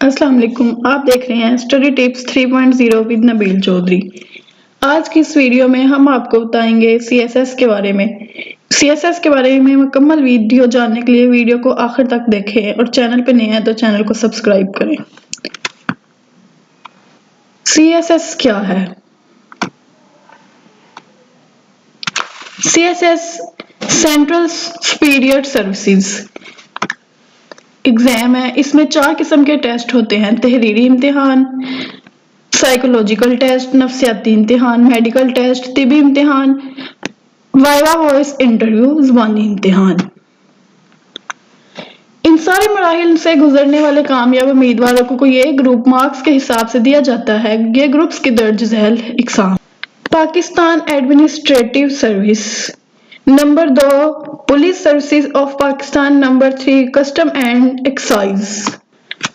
السلام علیکم، آپ دیکھ رہے ہیں اسٹڈی ٹپس 3.0 ود نبیل چودھری۔ آج کی اس ویڈیو میں ہم آپ کو بتائیں گے سی ایس ایس کے بارے میں۔ سی ایس ایس کے بارے میں مکمل ویڈیو جاننے کے لیے ویڈیو کو آخر تک دیکھیں اور چینل پہ نئے ہیں تو چینل کو سبسکرائب کریں۔ سی ایس ایس کیا ہے؟ C S S central superior services exam ہے۔ اس میں 4 قسم کے ٹیسٹ ہوتے ہیں: تحریری امتحان، سائیکولوجیکل ٹیسٹ، نفسیاتی امتحان، میڈیکل ٹیسٹ، طبی امتحان، وائوا وائس انٹرویو، زبانی امتحان۔ ان سارے مراحل سے گزرنے والے کامیاب امیدواروں کو یہ گروپ مارکس کے حساب سے دیا جاتا ہے۔ یہ گروپس کی درج ذیل اقسام: Pakistan administrative service, number 2 police services of Pakistan, number 3 custom and excise,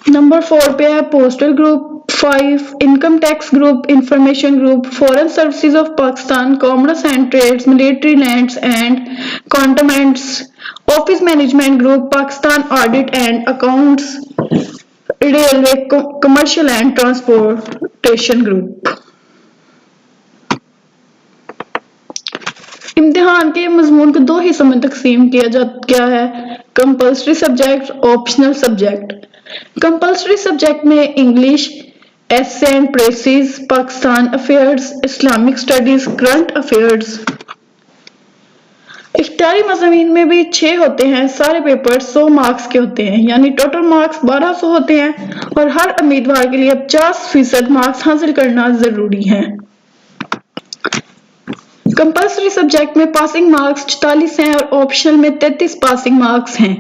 number 4 پہ ہے postal group, 5 income tax group, information group, foreign services of Pakistan, commerce and trades, military lands and cantonments, office management group, Pakistan audit and accounts, railway commercial and transportation group. امتحان کے مضمون کو 2 حصوں میں تقسیم کیا گیا ہے: compulsory subject, optional subject. Compulsory subject میں English, essay and precis, Pakistan affairs, Islamic studies, current affairs. اختیاری مضامین میں بھی 6 ہوتے ہیں۔ سارے پیپر 100 مارکس کے ہوتے ہیں، یعنی ٹوٹل مارکس 1200 ہوتے ہیں اور ہر امیدوار کے لیے 50% مارکس حاصل کرنا ضروری ہے۔ کمپلسری سبجیکٹ میں پاسنگ مارکس 44 ہیں اور آپشنل میں 33 پاسنگ مارکس ہیں۔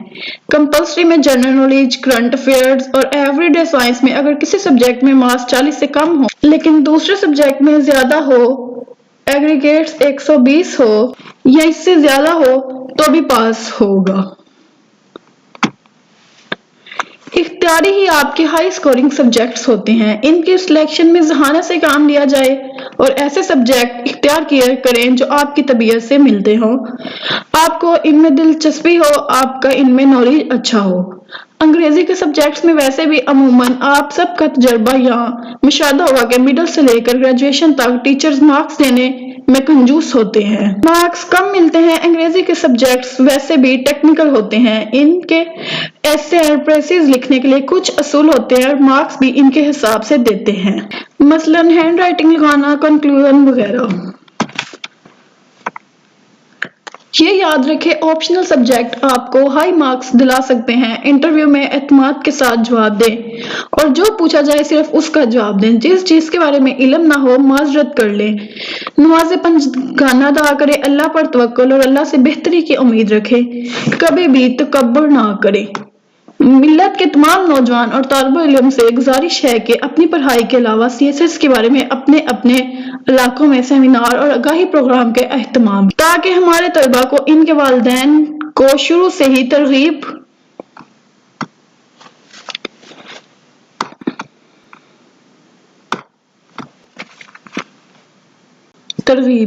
کمپلسری میں جنرل نالج، کرنٹ افیئرز اور ایوری ڈے سائنس میں اگر کسی سبجیکٹ میں مارکس 40 سے کم ہو لیکن دوسرے سبجیکٹ میں زیادہ ہو، ایگریگیٹس 120 ہو یا اس سے زیادہ ہو تو بھی پاس ہوگا۔ اختیاری ہی آپ کے ہائی اسکورنگ سبجیکٹس ہوتے ہیں۔ ان کی سلیکشن میں ذہانت سے کام لیا جائے اور ایسے سبجیکٹ اختیار کیا کریں جو آپ کی طبیعت سے ملتے ہوں، آپ کو ان میں دلچسپی ہو، آپ کا ان میں نالج اچھا ہو۔ انگریزی کے سبجیکٹس میں ویسے بھی عموماً آپ سب کا تجربہ یا مشاہدہ ہوگا کہ مڈل سے لے کر گریجویشن تک ٹیچرز مارکس دینے میں کنجوس ہوتے ہیں۔ مارکس کم ملتے ہیں۔ انگریزی کے سبجیکٹس ویسے بھی ٹیکنیکل ہوتے ہیں۔ ان کے ایسے اور پریسز لکھنے کے لیے کچھ اصول ہوتے ہیں اور مارکس بھی ان کے حساب سے دیتے ہیں، مثلاً ہینڈ رائٹنگ لگانا، کنکلوژن وغیرہ۔ یہ یاد رکھیں آپشنل سبجیکٹ آپ کو ہائی مارکس دلا سکتے ہیں۔ انٹرویو میں اعتماد کے ساتھ جواب دیں اور جو پوچھا جائے صرف اس کا جواب دیں۔ جس چیز کے بارے میں علم نہ ہو معذرت کر لیں۔ نماز پنجگانہ ادا کریں، اللہ پر توکل اور اللہ سے بہتری کی امید رکھیں۔ کبھی بھی تکبر نہ کریں۔ ملت کے تمام نوجوان اور طالب علم سے گزارش ہے کہ اپنی پڑھائی کے علاوہ سی ایس ایس کے بارے میں اپنے علاقوں میں سیمینار اور آگاہی پروگرام کا اہتمام تاکہ ہمارے طلباء کو ان کے والدین کو شروع سے ہی ترغیب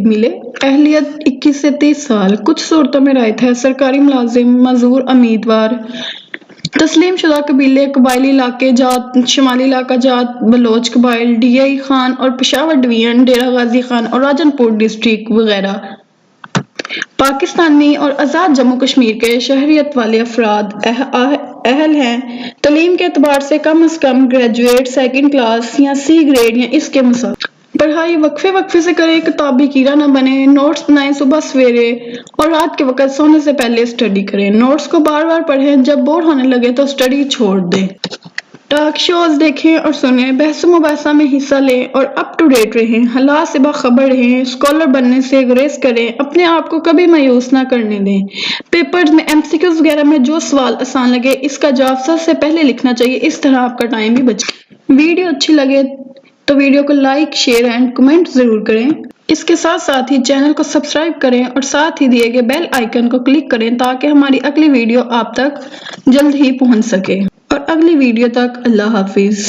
ملے۔ اہلیت 21 سے 30 سال۔ کچھ صورتوں میں رعایت ہے: سرکاری ملازم، معذور امیدوار، تسلیم شدہ قبیلے، قبائلی علاقے جات، شمالی علاقہ جات، بلوچ قبائل، ڈی آئی خان اور پشاور ڈویژن، ڈیرہ غازی خان اور راجن پور ڈسٹرکٹ وغیرہ۔ پاکستانی اور آزاد جموں کشمیر کے شہریت والے افراد اہل ہیں۔ تعلیم کے اعتبار سے کم از کم گریجویٹ، سیکنڈ کلاس یا سی گریڈ یا اس کے مساوی۔ پڑھائی وقفے سے کریں، کتابی کیڑا نہ بنیں۔ نوٹس بنائیں، صبح سویرے اور رات کے وقت سونے سے پہلے اسٹڈی کریں۔ نوٹس کو بار بار پڑھیں، جب بور ہونے لگے تو اسٹڈی چھوڑ دیں۔ ٹاک شوز دیکھیں اور سنیں، بحث و مباحثہ میں حصہ لیں اور اپ ٹو ڈیٹ رہیں۔ حالات سے باخبر رہیں، اسکالر بننے سے گریز کریں، اپنے آپ کو کبھی مایوس نہ کرنے دیں۔ پیپرز میں ایم سی کیوز وغیرہ میں جو سوال آسان لگے اس کا جواب سب سے پہلے لکھنا چاہیے، اس طرح آپ کا ٹائم بھی بچے گا۔ ویڈیو اچھی لگے تو ویڈیو کو لائک، شیئر اینڈ کمنٹ ضرور کریں۔ اس کے ساتھ ہی چینل کو سبسکرائب کریں اور ساتھ ہی دیے گئے بیل آئیکن کو کلک کریں تاکہ ہماری اگلی ویڈیو آپ تک جلد ہی پہنچ سکے۔ اور اگلی ویڈیو تک اللہ حافظ۔